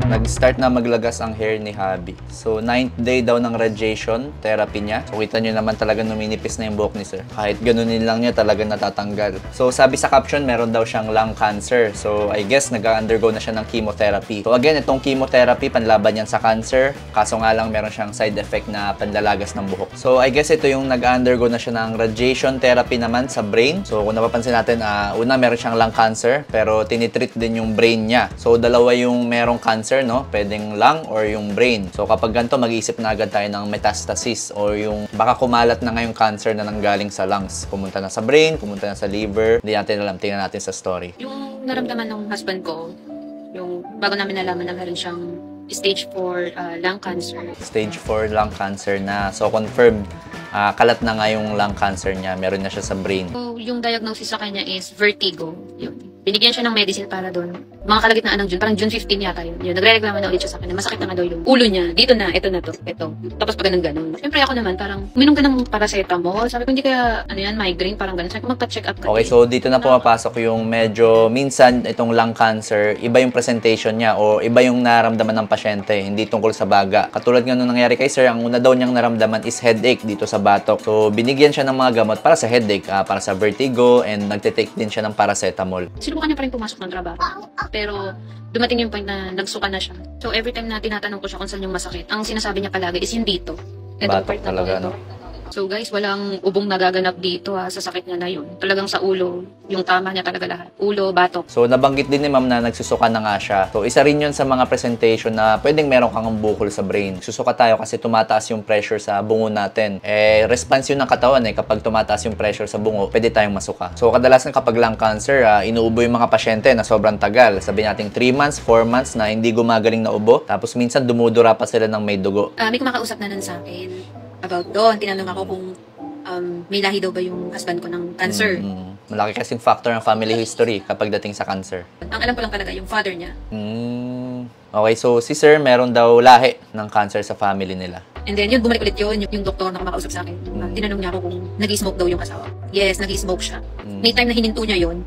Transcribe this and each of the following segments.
Nag-start na maglagas ang hair ni Habi. So, 9th day daw ng radiation therapy niya. So, kita nyo naman talaga numinipis na yung buhok ni sir. Kahit ganunin lang niya, talaga natatanggal. So, sabi sa caption, meron daw siyang lung cancer. So, I guess nag-undergo na siya ng chemotherapy. So, again, itong chemotherapy, panlaban yan sa cancer. Kaso nga lang, meron siyang side effect na panlalagas ng buhok. So, I guess ito yung nag-undergo na siya ng radiation therapy naman sa brain. So, kung napapansin natin, una meron siyang lung cancer, pero tinitreat din yung brain niya. So, dalawa yung merong cancer, no? Pwedeng lung or yung brain. So kapag ganito, mag-iisip na agad tayo ng metastasis or yung baka kumalat na ngayong cancer na nanggaling sa lungs. Pumunta na sa brain, pumunta na sa liver. Hindi natin alam. Tingnan natin sa story. Yung naramdaman ng husband ko, yung bago namin nalaman na meron siyang stage 4 lung cancer. Stage 4 lung cancer na. So confirmed, kalat na nga yung lung cancer niya. Meron na siya sa brain. So yung diagnosis sa kanya is vertigo. Yun. Binigyan siya ng medicine para doon. Mga kalagitnaan ng June, parang June 15 yata yun. Nagre-reklamo na ulit siya sa akin na masakit na nga daw yung ulo niya. Dito na, ito na to, ito. Tapos pag ganun. Siyempre ako naman, parang uminom ka ng paracetamol. Sabi ko, hindi kaya, migraine, parang ganun. Sabi ko, magpa-check up ka. Okay, so dito na pumapasok yung medyo, minsan itong lung cancer, iba yung presentation niya o iba yung naramdaman ng pasyente, hindi tungkol sa baga. Katulad nga nung nangyari kay sir, ang una daw niyang naramdaman is headache dito sa batok. So, binigyan siya ng mga gamot para sa headache, para sa vertigo, and nagtitake din siya ng paracetamol. Sinubukan niya pa rin pumasok ng trabaho. Pero dumating yung point na nagsuka na siya. So every time na tinatanong ko siya kung saan yung masakit, ang sinasabi niya palagi is yung dito. Itong Batok talaga, no? So guys, walang ubong nagaganap dito sa sakit niya na yun. Talagang sa ulo, yung tama niya talaga lahat. Ulo, batok. So nabanggit din ni ma'am na nagsusuka na nga siya. So isa rin yun sa mga presentation na pwedeng meron kang bukol sa brain. Susuka tayo kasi tumataas yung pressure sa bungo natin. Response yun ng katawan kapag tumataas yung pressure sa bungo, pwede tayong masuka. So kadalasan kapag lung cancer, inuubo yung mga pasyente na sobrang tagal. Sabi natin 3 months, 4 months na hindi gumagaling na ubo. Tapos minsan dumudura pa sila ng may dugo. May kumakausap na nun sa akin about doon. Tinanong ako kung may lahi daw ba yung husband ko ng cancer. Malaki kasing factor ng family history kapag dating sa cancer. Ang alam ko lang talaga, yung father niya. Okay, so si sir, meron daw lahi ng cancer sa family nila. And then, yun, bumalik ulit yun, yung doktor na kumakausap sa akin. Tinanong niya ako kung nag-smoke daw yung asawa. Yes, nag-smoke siya. May time na hininto niya yun,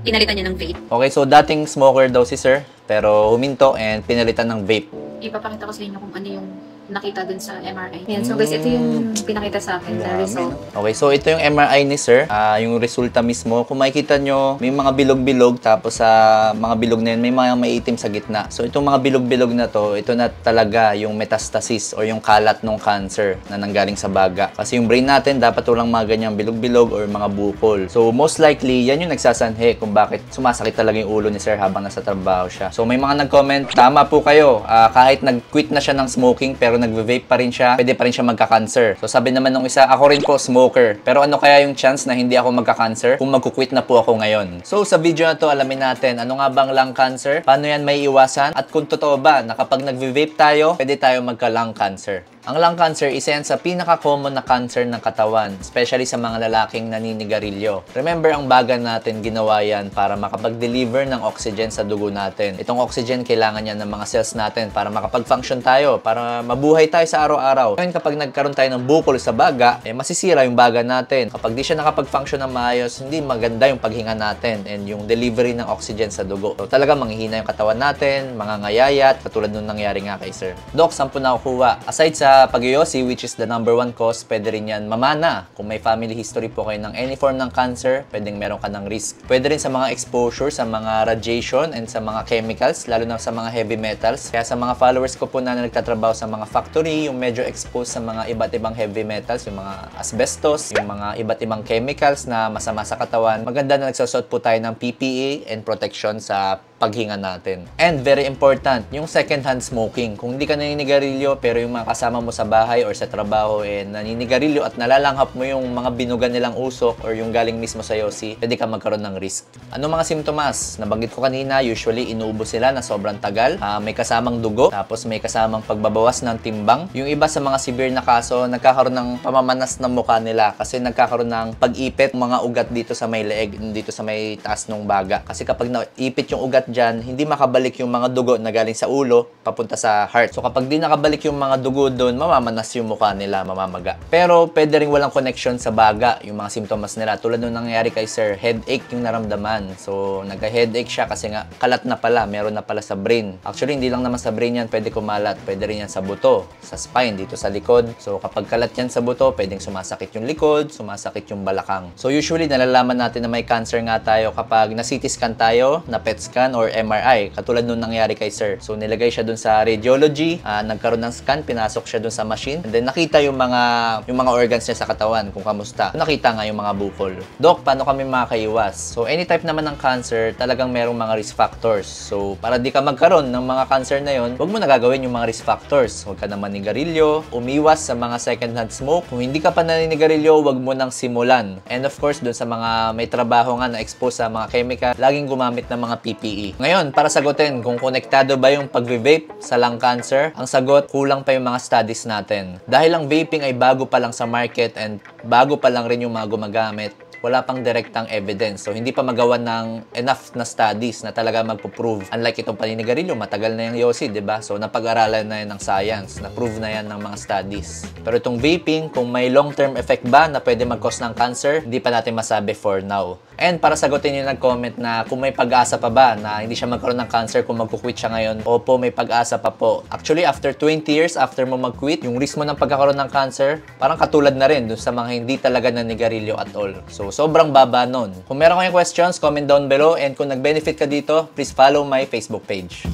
pinalitan niya ng vape. Okay, so dating smoker daw si sir, pero huminto and pinalitan ng vape. Ipapakita ko sa inyo kung ano yung nakita dun sa MRI. Yan, so guys, ito yung pinakita sa akin na result. Okay, so ito yung MRI ni sir, yung resulta mismo. Kung makikita nyo, may mga bilog-bilog, tapos sa mga bilog na yun, may mga maiitim sa gitna. So itong mga bilog-bilog na to, ito na talaga yung metastasis or yung kalat ng cancer na nanggaling sa baga. Kasi yung brain natin, dapat walang mga ganyang bilog-bilog or mga bukol. So most likely, yan yung nagsasanhe kung bakit sumasakit talaga yung ulo ni sir habang nasa trabaho siya. So may mga nag-comment, tama po kayo, kahit nag-quit na siya ng smoking, pero nagve-vape pa rin siya, pwede pa rin siya magka-cancer. So sabi naman nung isa, ako rin po smoker. Pero ano kaya yung chance na hindi ako magka-cancer kung magkukwit na po ako ngayon? So sa video na to, alamin natin ano nga bang lung cancer, paano yan may iwasan, at kung totoo ba na kapag nagve-vape tayo, pwede tayo magka-lung cancer. Ang lung cancer, isa yan sa pinaka-common na cancer ng katawan, especially sa mga lalaking naninigarilyo. Remember, ang baga natin ginawa yan para makapag-deliver ng oxygen sa dugo natin. Itong oxygen, kailangan yan ng mga cells natin para makapag-function tayo, para mabuhay tayo sa araw-araw. Ngayon, kapag nagkaroon tayo ng bukol sa baga, masisira yung baga natin. Kapag di siya nakapag-function ng maayos, hindi maganda yung paghinga natin and yung delivery ng oxygen sa dugo. So, talaga manghihina yung katawan natin, mga ngayayat, katulad nung nangyari nga kay sir. Doc, saan po nakukuha? Aside sa pag-yosi, which is the number 1 cause, pwede rin yan mamana. Kung may family history po kayo ng any form ng cancer, pwedeng meron ka ng risk. Pwede rin sa mga exposure, sa mga radiation, and sa mga chemicals, lalo na sa mga heavy metals. Kaya sa mga followers ko po na nagtatrabaho sa mga factory, yung medyo exposed sa mga iba't ibang heavy metals, yung mga asbestos, yung mga iba't ibang chemicals na masama sa katawan, maganda na nagsusot po tayo ng PPE and protection sa paghinga natin. And very important, yung second-hand smoking. Kung hindi ka naninigarilyo pero yung mga kasama mo sa bahay or sa trabaho naninigarilyo at nalalanghap mo yung mga binugan nilang usok or yung galing mismo sa yosi, pwede ka magkaroon ng risk. Ano mga simptomas? Nabanggit ko kanina, usually inuubo sila na sobrang tagal, may kasamang dugo, tapos may kasamang pagbabawas ng timbang. Yung iba sa mga severe na kaso, nagkakaroon ng pamamanas ng mukha nila kasi nagkakaroon ng pag-ipit mga ugat dito sa may leeg, dito sa may taas ng baga. Kasi kapag naipit yung ugat kalat dyan, hindi makabalik yung mga dugo na galing sa ulo papunta sa heart. So kapag di nakabalik yung mga dugo doon, mamamanas yung mukha nila, mamamaga. Pero pwede rin walang connection sa baga yung mga symptoms nila. Tulad nung nangyayari kay sir, headache yung naramdaman. So nagka-headache siya kasi nga kalat na pala, meron na pala sa brain. Actually, hindi lang naman sa brain yan pwede kumalat. Pwede rin yan sa buto, sa spine, dito sa likod. So kapag kalat yan sa buto, pwedeng sumasakit yung likod, sumasakit yung balakang. So usually, nalalaman natin na may cancer nga tayo kapag na-CT scan tayo, na PET scan or MRI. Katulad nung nangyari kay sir. So nilagay siya dun sa radiology, nagkaroon ng scan, pinasok siya dun sa machine, and then nakita yung mga organs niya sa katawan kung kamusta. So, nakita nga yung mga bukol. Doc, paano kami makakaiwas? So any type naman ng cancer, talagang merong mga risk factors. So para di ka magkaroon ng mga cancer na yon, huwag mo nagagawin yung mga risk factors. Huwag ka na manigarilyo, umiwas sa mga second-hand smoke. Kung hindi ka pa naninigarilyo, huwag mo nang simulan. And of course, dun sa mga may trabaho nga na expose sa mga chemical, laging gumamit ng mga PPE. Ngayon, para sagutin kung konektado ba yung pag-vape sa lung cancer, ang sagot, kulang pa yung mga studies natin. Dahil ang vaping ay bago pa lang sa market and bago pa lang rin yung mga gumagamit, wala pang direktang evidence. So, hindi pa magawa ng enough na studies na talaga magpo-prove. Unlike itong paninigarilyo, matagal na yung yosi, diba? So, napag-aralan na yan ng science. Na-prove na yan ng mga studies. Pero itong vaping, kung may long-term effect ba na pwede mag-cause ng cancer, hindi pa natin masabi for now. And para sagutin yung nag-comment na kung may pag-asa pa ba na hindi siya magkaroon ng cancer kung mag-quit siya ngayon, opo, may pag-asa pa po. Actually, after 20 years after mo mag-quit, yung risk mo ng pagkakaroon ng cancer, parang katulad na rin dun sa mga hindi talaga nanigarilyo at all. So, sobrang baba nun. Kung meron kayong questions, comment down below. And kung nag-benefit ka dito, please follow my Facebook page.